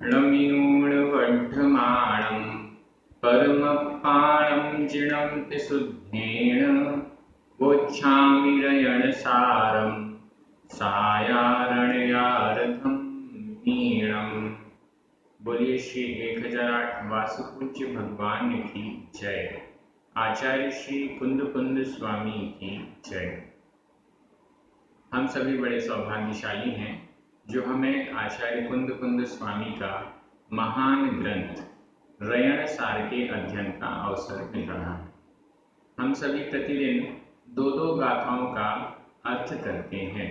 णमियूणवढ्ढमाणं परमपाणं जिणं शुद्धेन वोच्छामि रयणसारं सायारण्यार्थं हीणम्। बोलिए श्री 1008 वासुपूज्य भगवान की जय। आचार्य श्री कुंद कुंद स्वामी की जय। हम सभी बड़े सौभाग्यशाली हैं जो हमें आचार्य कुंद कुंद स्वामी का महान ग्रंथ रयण सार के अध्ययन का अवसर मिल रहा है। हम सभी प्रतिदिन दो दो गाथाओं का अर्थ करते हैं।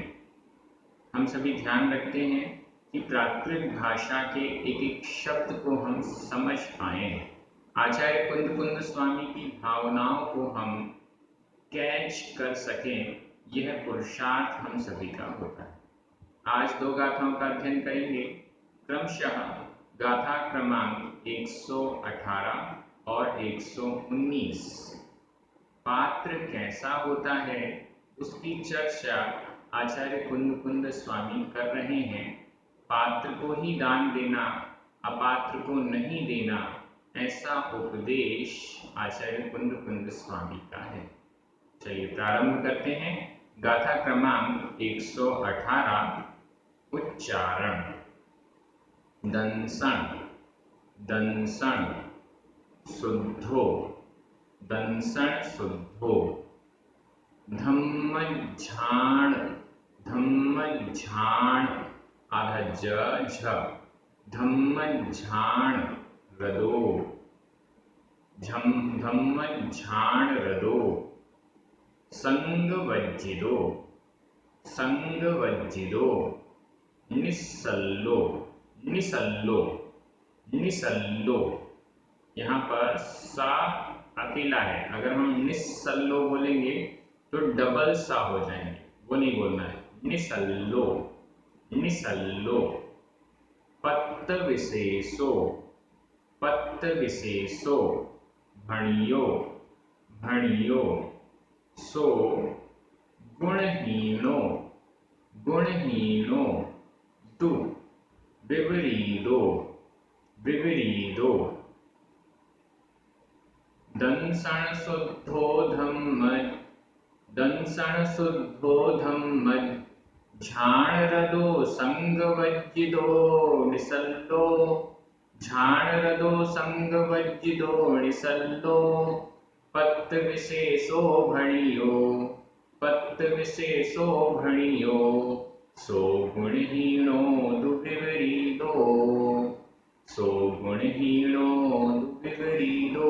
हम सभी ध्यान रखते हैं कि प्राकृत भाषा के एक एक शब्द को हम समझ पाएं। आचार्य कुंद कुंद स्वामी की भावनाओं को हम कैच कर सकें, यह पुरुषार्थ हम सभी का होता है। आज दो गाथाओं का अध्ययन करेंगे, क्रमशः गाथा क्रमांक 118 और 119। पात्र कैसा होता है उसकी चर्चा आचार्य कुंद कुंद स्वामी कर रहे हैं। पात्र को ही दान देना, अपात्र को नहीं देना, ऐसा उपदेश आचार्य कुंद कुंद स्वामी का है। चलिए प्रारंभ करते हैं। गाथा क्रमांक 118। उच्चारण। दंसण दंसण शुद्धो दंसण शुद्धो। धम्मझाण धम्मझाण आधा झ धम्मझाण रदो धम्मझाण रदो। संगवज्जिदो संगवज्जिदो। निसल्लो निसल्लो निसल्लो। यहाँ पर सा अकेला है, अगर हम निसल्लो बोलेंगे तो डबल सा हो जाएंगे, वो नहीं बोलना है। निसल्लो निसल्लो। पत्त विशेषो पत्त विशेषो। भणियो भणियो। सो गुणहीनो गुणहीनो। दु विपरीदो विपरीदो। दंसण शुद्धो धम्म दंसण शुद्धो धम्म झाण रदो संगवज्जिदो निसल्लो। झाण रदो संगवज्जिदो निसल्लो। पत्त विशेषो भणियो पत्त विशेषो भणियो। सो गुणहीनो दुविपरीदो सो गुणहीनो दुविपरीदो।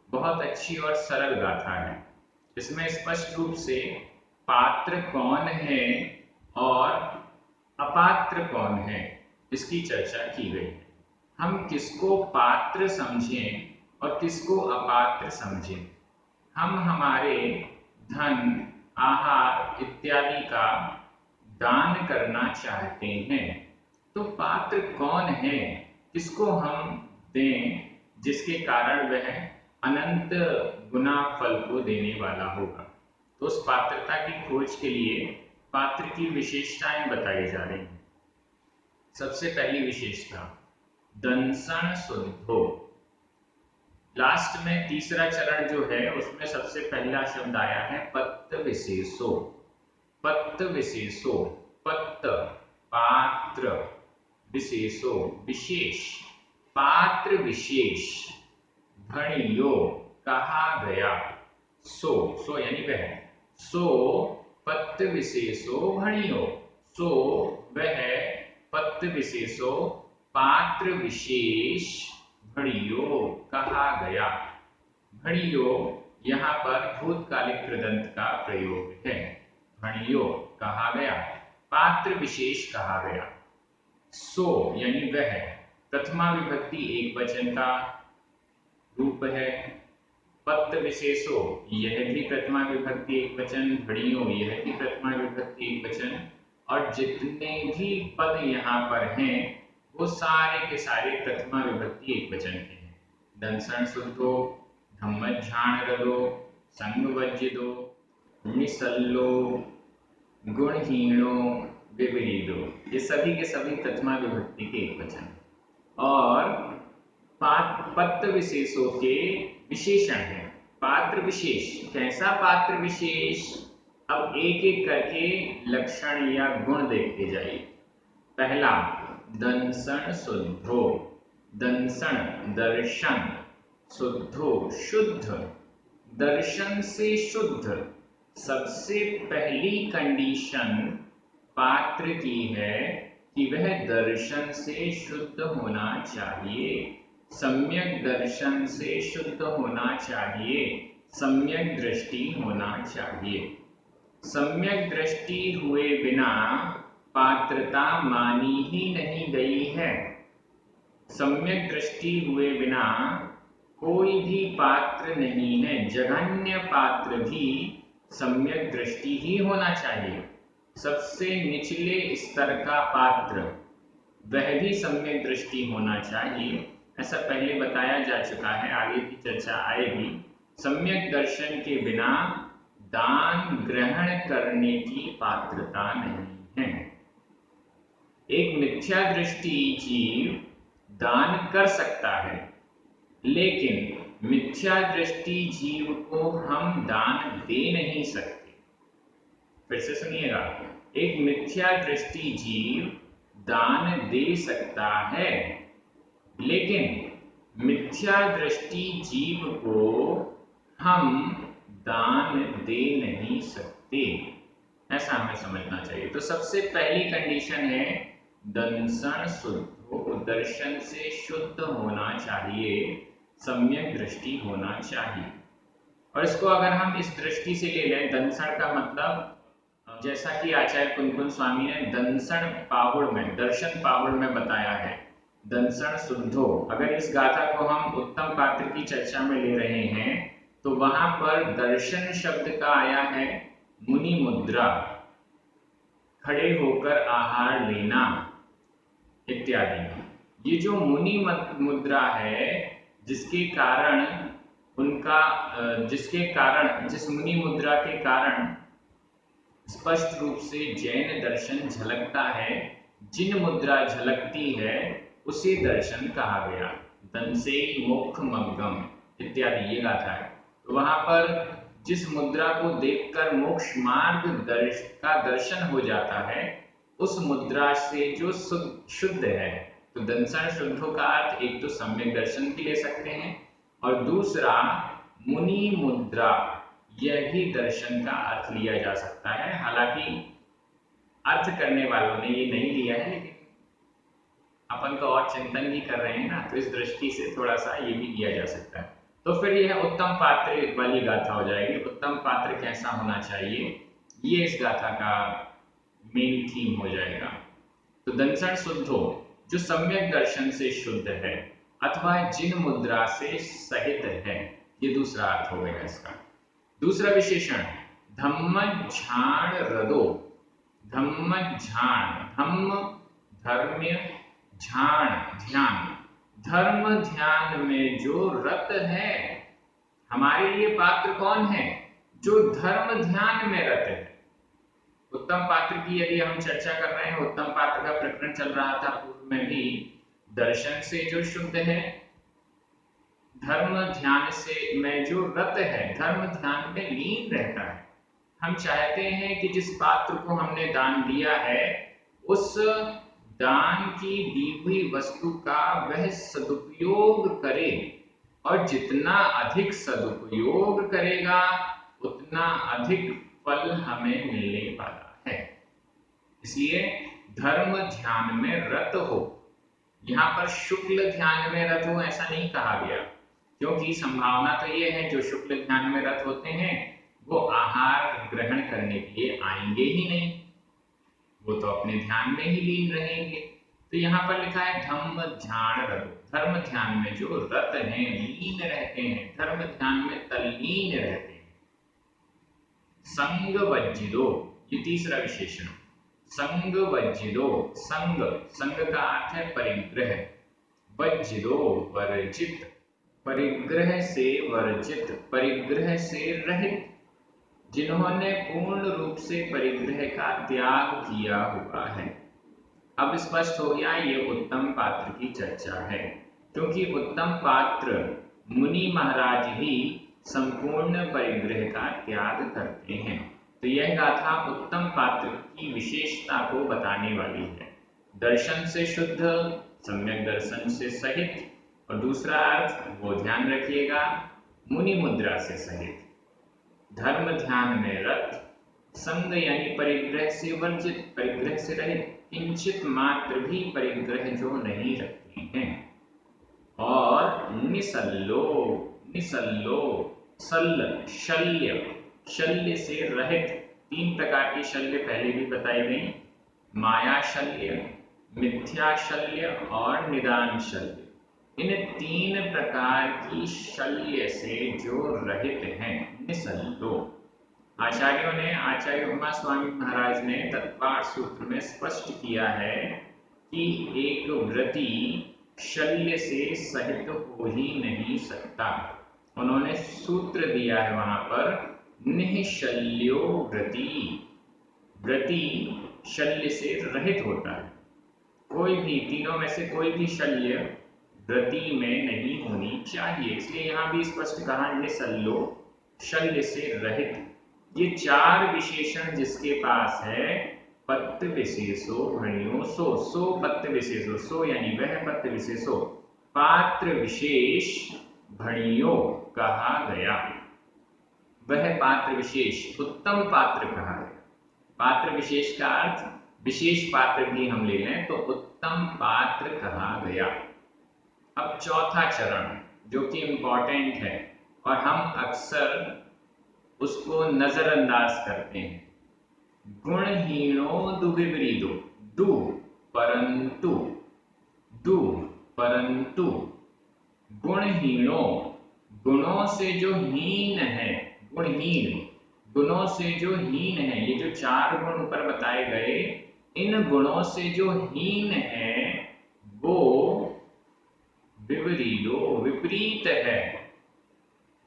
बहुत अच्छी और सरल गाथा है। इसमें स्पष्ट रूप से पात्र कौन है और अपात्र कौन है इसकी चर्चा की गई है। हम किसको पात्र समझें और किसको अपात्र समझें। हम हमारे धन, आहार इत्यादि का दान करना चाहते हैं, तो पात्र कौन है, किसको हम दें जिसके कारण वह अनंत गुना फल को देने वाला होगा। तो उस पात्रता की खोज के लिए पात्र की विशेषताएं बताई जा रही हैं। सबसे पहली विशेषता दंसण शुद्धो। लास्ट में तीसरा चरण जो है उसमें सबसे पहला शब्द आया है पत्त विशेषो। पत्त विशेषो। पत्त पात्र, विशेषो विशेष, पात्र विशेष। भणियो कहा गया। सो यानी वह। सो पत्त विशेषो भणियो। सो वह पत्त विशेषो पात्र विशेष भणियो कहा गया। भणियो यहाँ पर भूतकालिक कृदंत का प्रयोग है। भणियो कहा गया, पात्र विशेष कहा गया। सो यानी वह प्रथमा विभक्ति एक वचन का रूप है। पत्त विशेषो यह भी प्रथमा विभक्ति एक वचन। भणियो यह भी प्रथमा विभक्ति एक वचन। और जितने भी पद यहाँ पर हैं वो सारे के सारे प्रथमा विभक्ति एक वचन के हैं। दंसण शुद्धो, धम्मझाण रदो, संगवज्जिदो, निसल्लो, गुणहीनो, विपरीतो, ये सभी के सभी तस्मा विभक्ति के एक वचन। और पत्र विशेषों के विशेषण है। पात्र विशेष, कैसा पात्र विशेष? अब एक एक करके लक्षण या गुण देखते जाइए। पहला, दंसन शुद्धो, दंसन दर्शन, शुद्धो शुद्ध, दर्शन से शुद्ध। सबसे पहली कंडीशन पात्र की है कि वह दर्शन से शुद्ध होना चाहिए, सम्यक दर्शन से शुद्ध होना चाहिए, सम्यक दृष्टि होना चाहिए। सम्यक दृष्टि हुए बिना पात्रता मानी ही नहीं गई है। सम्यक दृष्टि हुए बिना कोई भी पात्र नहीं है। जघन्य पात्र भी सम्यक दृष्टि ही होना चाहिए। सबसे निचले स्तर का पात्र वह भी सम्यक दृष्टि होना चाहिए। ऐसा पहले बताया जा चुका है, आगे की चर्चा आएगी। सम्यक दर्शन के बिना दान ग्रहण करने की पात्रता नहीं है। एक मिथ्या दृष्टि जीव दान कर सकता है, लेकिन मिथ्या दृष्टि जीव को हम दान दे नहीं सकते। फिर से सुनिएगा, एक मिथ्या दृष्टि जीव दान दे सकता है, लेकिन मिथ्या दृष्टि जीव को हम दान दे नहीं सकते। ऐसा हमें समझना चाहिए। तो सबसे पहली कंडीशन है दंसन शुद्ध, दर्शन से शुद्ध होना चाहिए, सम्यक दृष्टि होना चाहिए। और इसको अगर हम इस दृष्टि से ले लें, दंसन का मतलब, जैसा कि आचार्य कुनकुन स्वामी ने दंसन पाहुड़ में, दर्शन पाहुड़ में बताया है, दंसन शुद्धो। अगर इस गाथा को हम उत्तम पात्र की चर्चा में ले रहे हैं तो वहां पर दर्शन शब्द का आया है मुनि मुद्रा, खड़े होकर आहार लेना इत्यादि। ये जो मुनि मुद्रा है, जिसके कारण जिस मुनि मुद्रा के कारण स्पष्ट रूप से जैन दर्शन झलकता है, जिन मुद्रा झलकती है उसे दर्शन कहा गया। दंसे मुख मग्गम इत्यादि ये गाथा है। तो वहां पर जिस मुद्रा को देखकर मोक्ष मार्ग का दर्शन हो जाता है, उस मुद्रा से जो शुद्ध है। तो दंसन शुद्धों का अर्थ एक तो सम्यक दर्शन की ले सकते हैं, और दूसरा मुनि मुद्रा, यह भी दर्शन का अर्थ लिया जा सकता है। हालांकि अर्थ करने वालों ने ये नहीं लिया है, लेकिन अपन तो और चिंतन भी कर रहे हैं ना, तो इस दृष्टि से थोड़ा सा ये भी लिया जा सकता है। तो फिर यह उत्तम पात्र वाली गाथा हो जाएगी। उत्तम पात्र कैसा होना चाहिए, ये इस गाथा का मेन थीम हो जाएगा। तो दंसन शुद्धो, जो सम्यक दर्शन से शुद्ध है अथवा जिन मुद्रा से सहित है, ये दूसरा अर्थ हो गया इसका। दूसरा विशेषण धम्मझाण रदो। धम्मझाण, धम्म धर्म्य, झाण ध्यान। धर्म ध्यान में जो रत है, हमारे लिए पात्र कौन है? जो धर्म ध्यान में रत है। उत्तम पात्र की यदि हम चर्चा कर रहे हैं, उत्तम पात्र का प्रकरण चल रहा था पूर्व में भी, दर्शन से जो शुद्ध है, धर्म ध्यान से में जो रत है, धर्म ध्यान में लीन रहता है। हम चाहते हैं कि जिस पात्र को हमने दान दिया है, उस दान की दी हुई वस्तु का वह सदुपयोग करे, और जितना अधिक सदुपयोग करेगा उतना अधिक फल हमें मिलने वाला है। इसलिए धर्म ध्यान में रत हो। यहाँ पर शुक्ल ध्यान में रत हो ऐसा नहीं कहा गया, क्योंकि संभावना तो ये है जो शुक्ल ध्यान में रत होते हैं वो आहार ग्रहण करने के लिए आएंगे ही नहीं, वो तो अपने ध्यान में ही लीन रहेंगे। तो यहाँ पर लिखा है धम्म ध्यान रत, धर्म ध्यान में जो रत हैं, लीन रहते हैं, धर्म ध्यान में तल्लीन रहते हैं। संग वज्जिदो, ये तीसरा विशेषण। संग वज्जिदो, संग, संग का अर्थ है परिग्रह, वज्जिदो वर्जित, परिग्रह से वर्जित, परिग्रह से रहित। जिन्होंने पूर्ण रूप से परिग्रह का त्याग किया हुआ है। अब स्पष्ट हो गया ये उत्तम पात्र की चर्चा है, क्योंकि उत्तम पात्र मुनि महाराज ही संपूर्ण परिग्रह का त्याग करते हैं। तो यह गाथा उत्तम पात्र की विशेषता को बताने वाली है। दर्शन से शुद्ध, सम्यक दर्शन से सहित, और दूसरा अर्थ वो ध्यान रखिएगा, मुनि मुद्रा से सहित, धर्म ध्यान में रत, संग यानी परिग्रह से वर्जित, परिग्रह से रहित, किंचित मात्र भी परिग्रह जो नहीं रखते हैं, और निसल्लो, निसल्लो सल्ल शल्य, शल्य से रहित। तीन प्रकार की शल्य पहले भी बताई गई, माया शल्य, मिथ्या शल्य और निदान शल्य। इन तीन प्रकार की शल्य से जो रहित हैं, निसल्लो। आचार्यों ने, आचार्य उमा स्वामी महाराज ने तत्पाठ सूत्र में स्पष्ट किया है कि एक व्रती शल्य से सहित हो ही नहीं सकता। उन्होंने सूत्र दिया है वहां पर, निःशल्यो व्रती, व्रती शल्य से रहित होता है। कोई भी तीनों में से कोई भी शल्य व्रती में नहीं होनी चाहिए, इसलिए यहाँ भी स्पष्ट कहा निसल्लो, शल्य से रहित। ये चार विशेषण जिसके पास है, पत्त विशेषो भणियो सो, सो पत्त विशेषो, सो यानी वह पत्त विशेषो, पात्र विशेष भणियो कहा गया। वह पात्र विशेष उत्तम पात्र कहा गया। पात्र विशेष का अर्थ विशेष पात्र भी हम ले लें तो उत्तम पात्र कहा गया। अब चौथा चरण जो कि इंपॉर्टेंट है और हम अक्सर उसको नजरअंदाज करते हैं, गुणहीनो दुविपरीतो, दु परंतु, दु परंतु, गुणहीनो, गुणों से जो हीन है, गुणहीन, गुणों से जो हीन है, ये जो चार गुण ऊपर बताए गए, इन गुणों से जो हीन है वो विपरीतो, विपरीत है,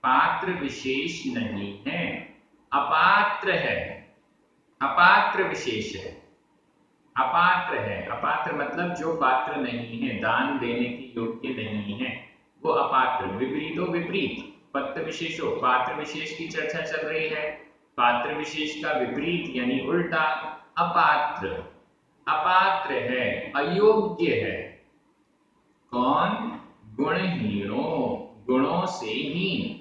पात्र विशेष नहीं है, अपात्र है, अपात्र विशेष है, अपात्र है। अपात्र मतलब जो पात्र नहीं है, दान देने की योग्य नहीं है, वो अपात्र। विपरीतो विपरीत, पत्र विशेषो, पात्र विशेष की चर्चा चल रही है, पात्र विशेष का विपरीत यानी उल्टा, अपात्र, अपात्र है, अयोग्य है। कौन? गुणहीनो, गुणों से हीन,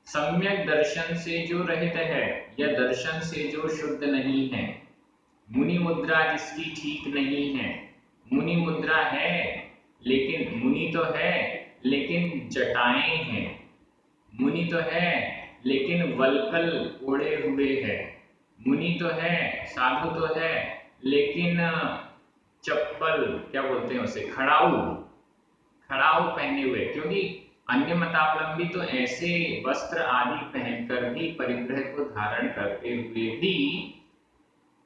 सम्यक दर्शन से जो रहित है या दर्शन से जो शुद्ध नहीं है, मुनि मुद्रा जिसकी ठीक नहीं है, मुनि मुद्रा है लेकिन, मुनि तो है लेकिन जटाएं हैं, मुनि तो है लेकिन वल्कल ओढ़े हुए है, मुनि तो है, साधु तो है लेकिन चप्पल, क्या बोलते हैं उसे, खड़ाऊ, खड़ाऊ पहने हुए। क्योंकि अन्य मतावलंबी तो ऐसे वस्त्र आदि पहनकर भी परिग्रह को धारण करते हुए भी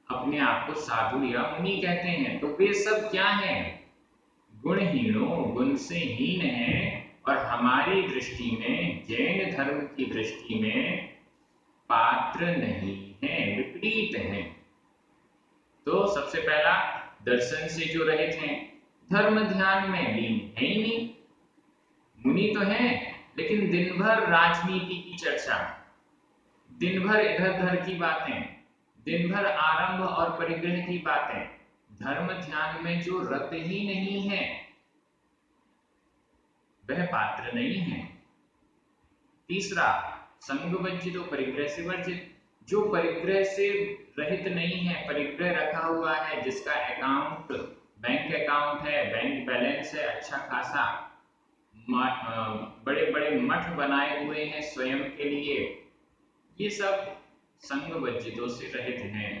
अपने आप को साधु या मुनि कहते हैं, तो वे सब क्या है? गुणहीनो, गुण से हीन है, और हमारी दृष्टि में, जैन धर्म की दृष्टि में पात्र नहीं है, विपरीत है। तो सबसे पहला, दर्शन से जो रहित हैं, धर्म ध्यान में लीन है ही नहीं, मुनि तो है लेकिन दिन भर राजनीति की चर्चा, दिन भर इधर उधर की बातें, दिन भर आरंभ और परिग्रह की बातें, धर्म ध्यान में जो रत ही नहीं है वह पात्र नहीं है। तीसरा, संग वंचित, परिग्रह से वर्जित, जो परिग्रह से रहित नहीं है, परिग्रह रखा हुआ है, जिसका अकाउंट बैंक अकाउंट है, बैंक बैलेंस है अच्छा खासा, बड़े बड़े मठ बनाए हुए हैं स्वयं के लिए, ये सब संग वंचितों से रहित हैं,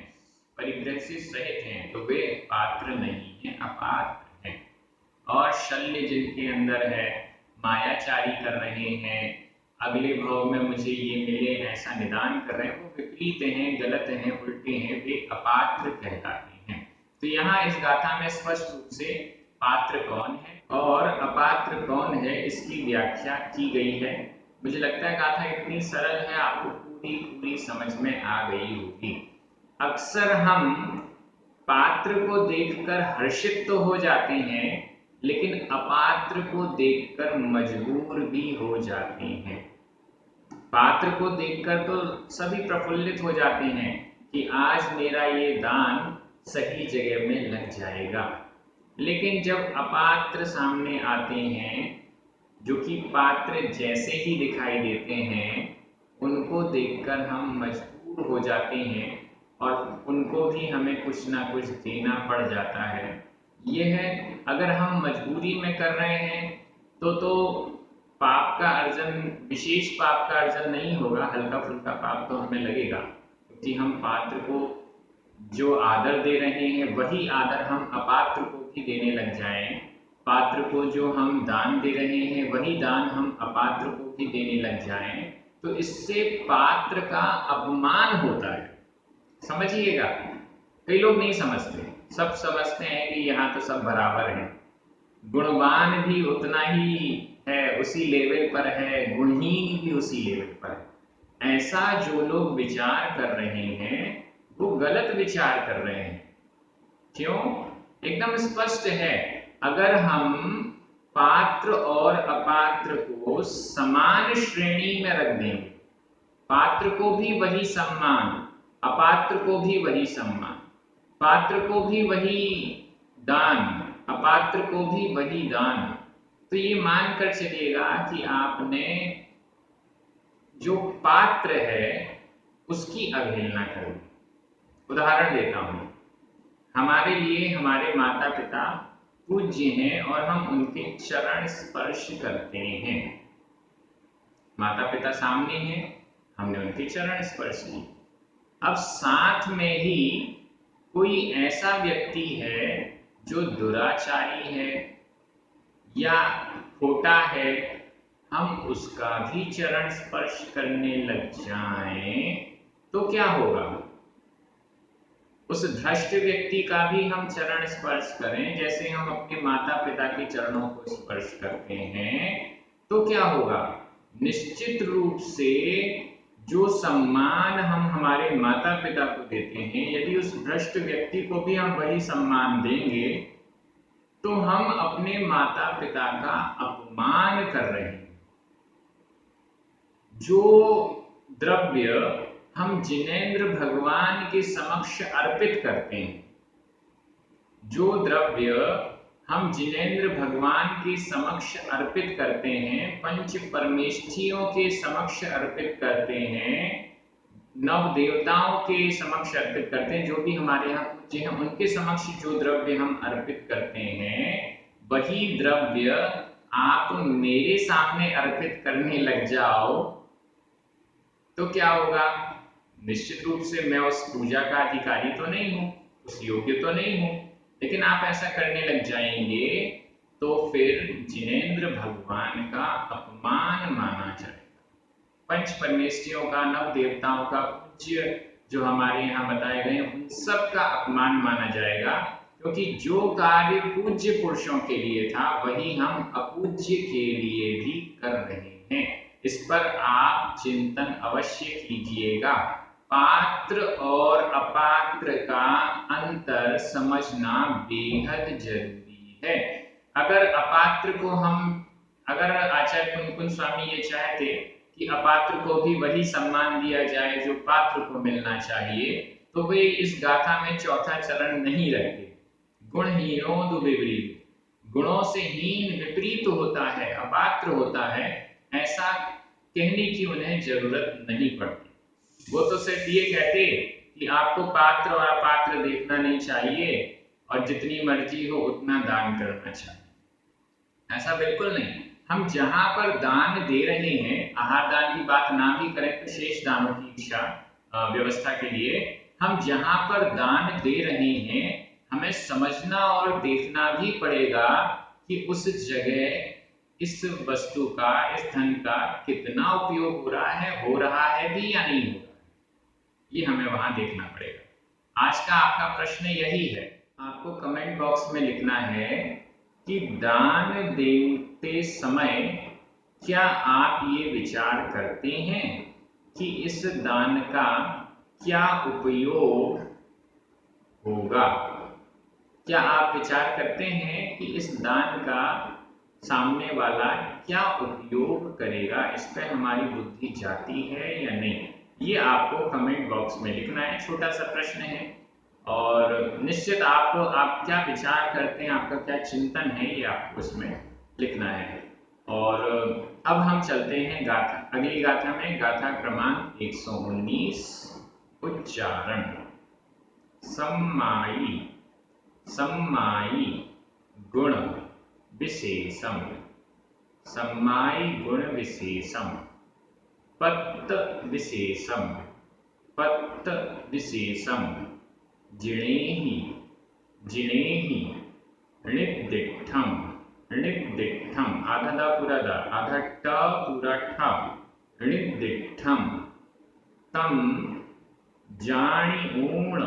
परिग्रह से सहित हैं, तो वे पात्र नहीं है, अपात्र हैं। और शल्य जिनके अंदर है, मायाचारी कर रहे हैं, अगले भाव में मुझे ये मिले ऐसा निदान कर रहे हैं, वो विपरीत हैं, गलत हैं, उल्टे हैं, वे अपात्र कहलाते हैं। तो यहाँ इस गाथा में स्पष्ट रूप से पात्र कौन है और अपात्र कौन है इसकी व्याख्या की गई है। मुझे लगता है गाथा इतनी सरल है, आपको पूरी पूरी समझ में आ गई होगी। अक्सर हम पात्र को देखकर हर्षित तो हो जाते हैं, लेकिन अपात्र को देखकर मजबूर भी हो जाते हैं। पात्र को देखकर तो सभी प्रफुल्लित हो जाते हैं कि आज मेरा ये दान सही जगह में लग जाएगा, लेकिन जब अपात्र सामने आते हैं, जो कि पात्र जैसे ही दिखाई देते हैं, उनको देखकर हम मजबूर हो जाते हैं और उनको भी हमें कुछ ना कुछ देना पड़ जाता है। यह है, अगर हम मजबूरी में कर रहे हैं तो पाप का अर्जन, विशेष पाप का अर्जन नहीं होगा, हल्का फुल्का पाप तो हमें लगेगा, क्योंकि हम पात्र को जो आदर दे रहे हैं वही आदर हम अपात्र को भी देने लग जाएं। पात्र को जो हम दान दे रहे हैं वही दान हम अपात्र को भी देने लग जाएं, तो इससे पात्र का अपमान होता है। समझिएगा, कई लोग नहीं समझते, सब समझते हैं कि यहाँ तो सब बराबर हैं, गुणवान भी उतना ही है, उसी लेवल पर है, गुणहीन भी उसी लेवल पर है। ऐसा जो लोग विचार कर रहे हैं वो गलत विचार कर रहे हैं। क्यों? एकदम स्पष्ट है, अगर हम पात्र और अपात्र को समान श्रेणी में रख देंगे, पात्र को भी वही सम्मान, अपात्र को भी वही सम्मान, पात्र को भी वही दान, अपात्र को भी वही दान, तो ये मानकर चलिएगा कि आपने जो पात्र है उसकी अवहेलना कर दी। उदाहरण देता हूं, हमारे लिए हमारे माता पिता पूज्य हैं और हम उनके चरण स्पर्श करते हैं। माता पिता सामने हैं, हमने उनके चरण स्पर्श किए। अब साथ में ही कोई ऐसा व्यक्ति है जो दुराचारी है या खोटा है, हम उसका भी चरण स्पर्श करने लग जाएं तो क्या होगा? उस भ्रष्ट व्यक्ति का भी हम चरण स्पर्श करें जैसे हम अपने माता पिता के चरणों को स्पर्श करते हैं, तो क्या होगा? निश्चित रूप से जो सम्मान हम हमारे माता पिता को देते हैं, यदि उस भ्रष्ट व्यक्ति को भी हम वही सम्मान देंगे तो हम अपने माता पिता का अपमान कर रहे हैं। जो द्रव्य हम जिनेंद्र भगवान के समक्ष अर्पित करते हैं, जो द्रव्य हम जिनेंद्र भगवान के समक्ष अर्पित करते हैं, पंच परमेष्ठियों के समक्ष अर्पित करते हैं, नव देवताओं के समक्ष अर्पित करते हैं, जो भी हमारे यहाँ पूज्य हैं उनके समक्ष जो द्रव्य हम अर्पित करते हैं, वही द्रव्य आप मेरे सामने अर्पित करने लग जाओ तो क्या होगा? निश्चित रूप से मैं उस पूजा का अधिकारी तो नहीं हूं, उस योग्य तो नहीं हूं, लेकिन आप ऐसा करने लग जाएंगे तो फिर जिनेंद्र भगवान का अपमान माना जाएगा। पंच परमेष्ठियों का, नव देवताओं का, पूज्य जो हमारे यहाँ बताए गए उन सब का अपमान माना जाएगा, क्योंकि जो कार्य पूज्य पुरुषों के लिए था वही हम अपूज्य के लिए भी कर रहे हैं। इस पर आप चिंतन अवश्य कीजिएगा। पात्र और अपात्र का अंतर समझना बेहद जरूरी है। अगर अपात्र को अगर आचार्य कुंद स्वामी ये चाहते कि अपात्र को भी वही सम्मान दिया जाए जो पात्र को मिलना चाहिए, तो वे इस गाथा में चौथा चरण नहीं रखते। गुणहीनो दुर्विपरीत, गुणों से हीन विपरीत होता है, अपात्र होता है, ऐसा कहने की उन्हें जरूरत नहीं पड़ती। वो तो सिर्फ ये कहते कि आपको पात्र और अपात्र देखना नहीं चाहिए और जितनी मर्जी हो उतना दान करना चाहिए। ऐसा बिल्कुल नहीं। हम जहां पर दान दे रहे हैं, आहार दान की बात ना भी करें तो शेष दानों की इच्छा व्यवस्था के लिए, हम जहां पर दान दे रहे हैं हमें समझना और देखना भी पड़ेगा कि उस जगह इस वस्तु का, इस धन का कितना उपयोग हो रहा है भी या नहीं हो रहा है, ये हमें वहां देखना पड़ेगा। आज का आपका प्रश्न यही है, आपको कमेंट बॉक्स में लिखना है कि दान देते समय क्या आप ये विचार करते हैं कि इस दान का क्या उपयोग होगा। क्या आप विचार करते हैं कि इस दान का सामने वाला क्या उपयोग करेगा, इस पर हमारी बुद्धि जाती है या नहीं? ये आपको कमेंट बॉक्स में लिखना है, छोटा सा प्रश्न है और निश्चित आप क्या विचार करते हैं, आपका क्या चिंतन है, ये आपको उसमें लिखना है। और अब हम चलते हैं गाथा, अगली गाथा में, गाथा क्रमांक 119, उच्चारण। सम्माई, सम्माई गुण विशेषम, सम्माई गुण विशेषम, पत्त विशेषम, पत्त विशेषम, जिणेहि, जिणेहि, णिद्दिठम, णिद्दिठम, आधा दा पूरा दा, आधा ट पूरा ठ, णिद्दिठम, तम जाणिऊण,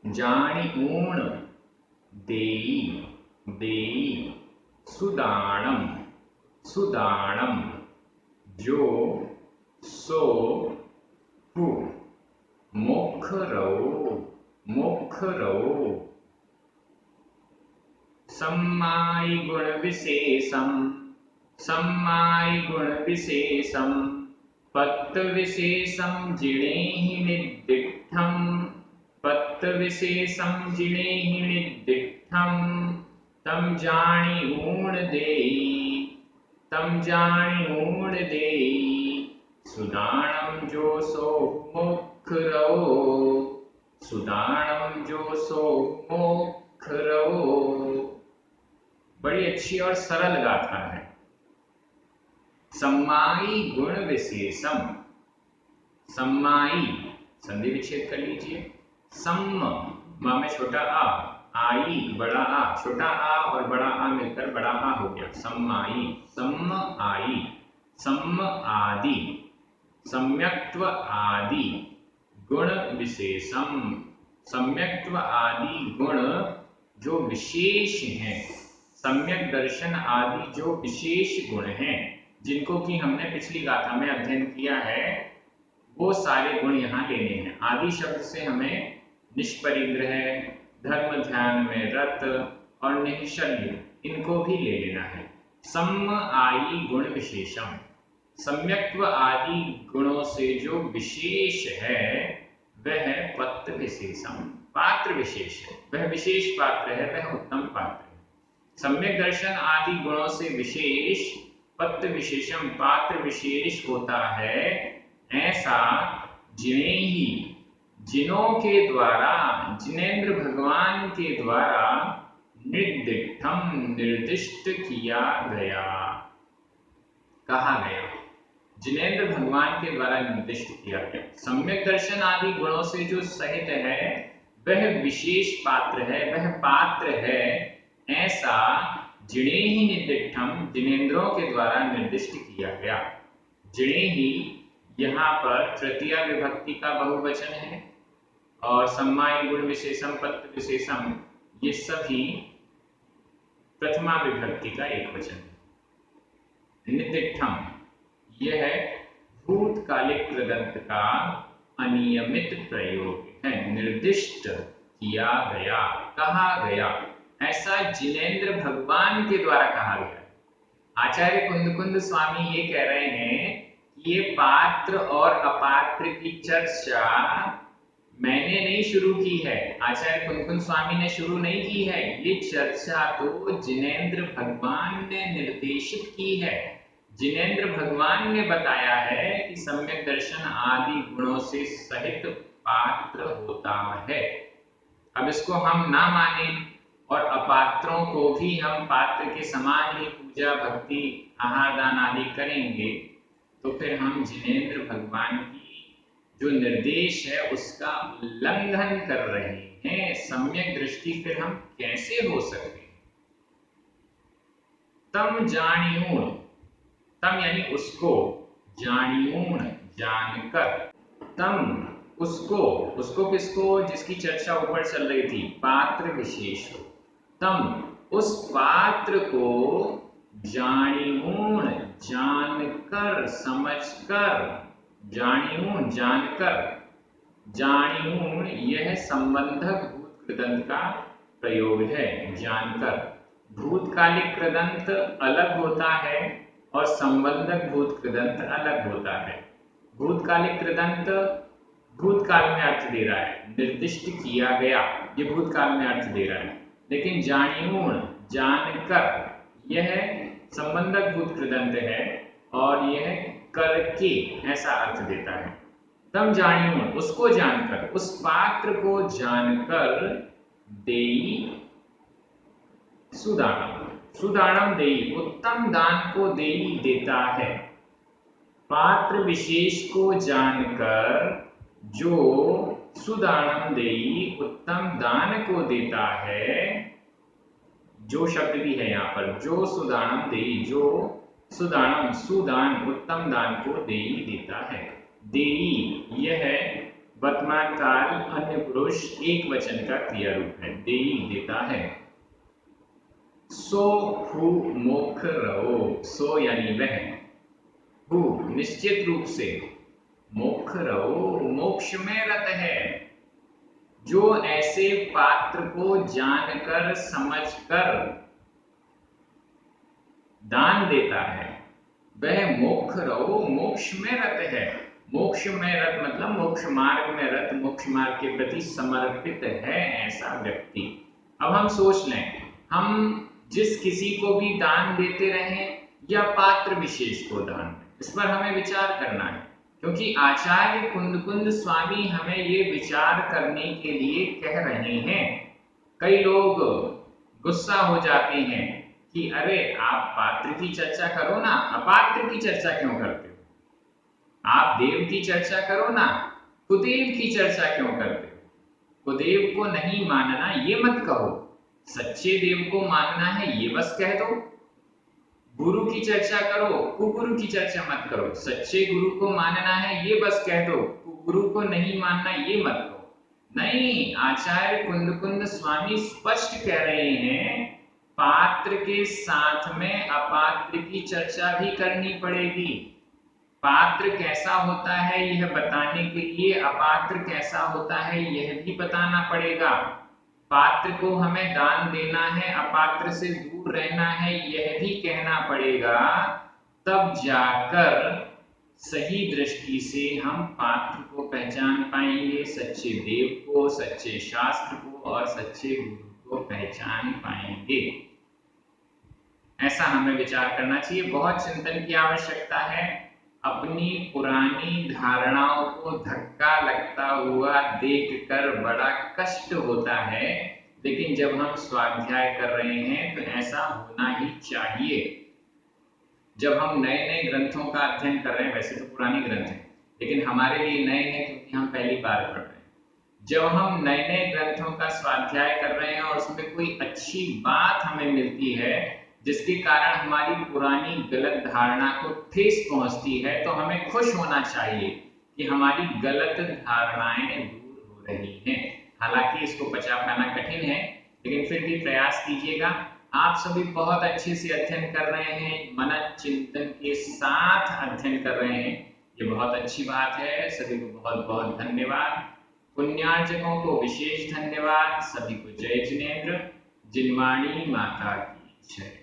जाणिऊण, देई, देई, सुदाणम, सुदाणम, जो सो हु, मोखरौ, मोखरौ, सम्माई गुण विशेषम, सम्माई गुण विशेषम, पत्त विशेषम, जिणेहि णिद्दिठम, पत्त विशेषम, जिणेहि णिद्दिठम, तम जाणिऊण देई, तम जाणिऊण देई, सुदाणम जो सो मोखरौ, सुदाणम जो सो मोखरौ। बड़ी अच्छी और सरल गाथा है। सम्माई गुण विशेषम, सम्माई संधि विच्छेद कर लीजिए, सम्म मां में छोटा आ, आई बड़ा आ, छोटा आ और बड़ा आ मिलकर बड़ा आ हो गया, सम्माई, सम्म आई, सम्म आदि, सम्यक्त्व आदि, गुण विशेषम, सम्यक्त्व आदि गुण जो विशेष हैं, सम्यक दर्शन आदि जो विशेष गुण हैं, जिनको कि हमने पिछली गाथा में अध्ययन किया है, वो सारे गुण यहाँ लेने हैं। आदि शब्द से हमें निष्परिग्रह, धर्म ध्यान में रत और निःशल्य, इनको भी ले लेना है। सम्म आई गुण विशेषम, सम्यक्त्व आदि गुणों से जो विशेष है वह पत्र विशेषम, पात्र विशेष है, वह विशेष पात्र है, वह उत्तम पात्र है। सम्यक दर्शन आदि गुणों से विशेष, पत्र विशेषम, पात्र विशेष होता है, ऐसा जिणेहि, जिनों के द्वारा, जिनेन्द्र भगवान के द्वारा निर्दिष्टम, निर्दिष्ट किया गया, कहा गया, जिनेन्द्र भगवान के द्वारा निर्दिष्ट किया गया। सम्यक दर्शन आदि गुणों से जो सहित है वह विशेष पात्र है, वह पात्र है, ऐसा जिणेहि निर्दिष्टम, जिनेन्द्रों के द्वारा निर्दिष्ट किया गया। जिणेहि यहाँ पर तृतीया विभक्ति का बहुवचन है और सम्माई गुण विशेषम, पत्र विशेषम, ये सभी प्रथमा विभक्ति का एक वचन है। निर्दिष्टम यह भूतकालिक कृदंत का अनियमित प्रयोग है, निर्दिष्ट किया गया, कहा गया, ऐसा जिनेन्द्र भगवान के द्वारा कहा गया। आचार्य कुंद स्वामी ये कह रहे हैं कि ये पात्र और अपात्र की चर्चा मैंने नहीं शुरू की है, आचार्य कुंद स्वामी ने शुरू नहीं की है, ये चर्चा तो जिनेन्द्र भगवान ने निर्देशित की है। जिनेन्द्र भगवान ने बताया है कि सम्यक दर्शन आदि गुणों से सहित पात्र होता है। अब इसको हम ना माने और अपात्रों को भी हम पात्र के समान ही पूजा भक्ति आहार दान आदि करेंगे तो फिर हम जिनेन्द्र भगवान की जो निर्देश है उसका उल्लंघन कर रहे हैं। सम्यक दृष्टि फिर हम कैसे हो सकते हैं? तम जानियूण, तम यानी उसको, जानियूण जानकर, तम उसको, उसको किसको? जिसकी चर्चा ऊपर चल रही थी, पात्र विशेष को, तम उस पात्र को जानियूण जानकर, समझकर, जानियूं जानकर, जानियूं यह संबंधक भूत कृदंत का प्रयोग है, जानकर। भूतकालिक कृदंत अलग होता है और संबंधक भूत कृदंत अलग होता है। भूतकालिक कृदंत भूतकाल में अर्थ दे रहा है, निर्दिष्ट किया गया, ये भूतकाल में अर्थ दे रहा है। लेकिन जानियूं जानकर यह संबंधक भूत कृदंत है और यह करके ऐसा अर्थ देता है। तम जानियूं उसको जानकर, उस पात्र को जानकर, देई सुदानम, सुदानम देई उत्तम दान को देई देता है। पात्र विशेष को जानकर जो सुदानम देई उत्तम दान को देता है, जो शब्द भी है यहाँ पर, जो सुदानम देई, जो सुदानम सुदान उत्तम दान को देई देता है। देई यह वर्तमान काल अन्य पुरुष एक वचन का क्रिया रूप है, देई देता है। सो हु मोक्ष रहो, सो यानी वह, हु निश्चित रूप से, मोक्ष रहो मोक्ष में रत है, जो ऐसे पात्र को जानकर समझकर दान देता है, वह मोक्ष रहो मोक्ष में रत है। मोक्ष में रत मतलब मोक्ष मार्ग में रत, मोक्ष मार्ग के प्रति समर्पित है ऐसा व्यक्ति। अब हम सोच लें, हम जिस किसी को भी दान देते रहें या पात्र विशेष को दान, इस पर हमें विचार करना है, क्योंकि आचार्य कुंद स्वामी हमें ये विचार करने के लिए कह रहे हैं। कई लोग गुस्सा हो जाते हैं कि अरे आप पात्र की चर्चा करो ना, अपात्र की चर्चा क्यों करते हो? आप देव की चर्चा करो ना, कुदेव की चर्चा क्यों करते हो? कुदेव को नहीं मानना ये मत कहो, सच्चे देव को मानना है ये बस कह दो। गुरु की चर्चा करो, कुगुरु की चर्चा मत करो, सच्चे गुरु को मानना है ये बस कह दो, कुगुरु को नहीं मानना ये मत कहो। नहीं, आचार्य कुंद स्वामी स्पष्ट कह रहे हैं, पात्र के साथ में अपात्र की चर्चा भी करनी पड़ेगी। पात्र कैसा होता है यह बताने के लिए अपात्र कैसा होता है यह भी बताना पड़ेगा। पात्र को हमें दान देना है, अपात्र से दूर रहना है यह भी कहना पड़ेगा, तब जाकर सही दृष्टि से हम पात्र को पहचान पाएंगे, सच्चे देव को, सच्चे शास्त्र को और सच्चे गुरु को पहचान पाएंगे। ऐसा हमें विचार करना चाहिए। बहुत चिंतन की आवश्यकता है। अपनी पुरानी धारणाओं को धक्का लगता हुआ देखकर बड़ा कष्ट होता है, लेकिन जब हम स्वाध्याय कर रहे हैं तो ऐसा होना ही चाहिए। जब हम नए नए ग्रंथों का अध्ययन कर रहे हैं, वैसे तो पुराने ग्रंथ हैं लेकिन हमारे लिए नए हैं क्योंकि हम पहली बार पढ़ रहे हैं। जब हम नए नए ग्रंथों का स्वाध्याय कर रहे हैं और उसमें कोई अच्छी बात हमें मिलती है जिसके कारण हमारी पुरानी गलत धारणा को ठेस पहुंचती है, तो हमें खुश होना चाहिए कि हमारी गलत धारणाएं दूर हो रही हैं। हालांकि इसको पचा पाना कठिन है, लेकिन फिर भी प्रयास कीजिएगा। आप सभी बहुत अच्छे से अध्ययन कर रहे हैं, मनन चिंतन के साथ अध्ययन कर रहे हैं, ये बहुत अच्छी बात है। सभी को बहुत बहुत धन्यवाद। पुण्यार्जकों को विशेष धन्यवाद। सभी को जय जिनेन्द्र। जिनवाणी माता की जय।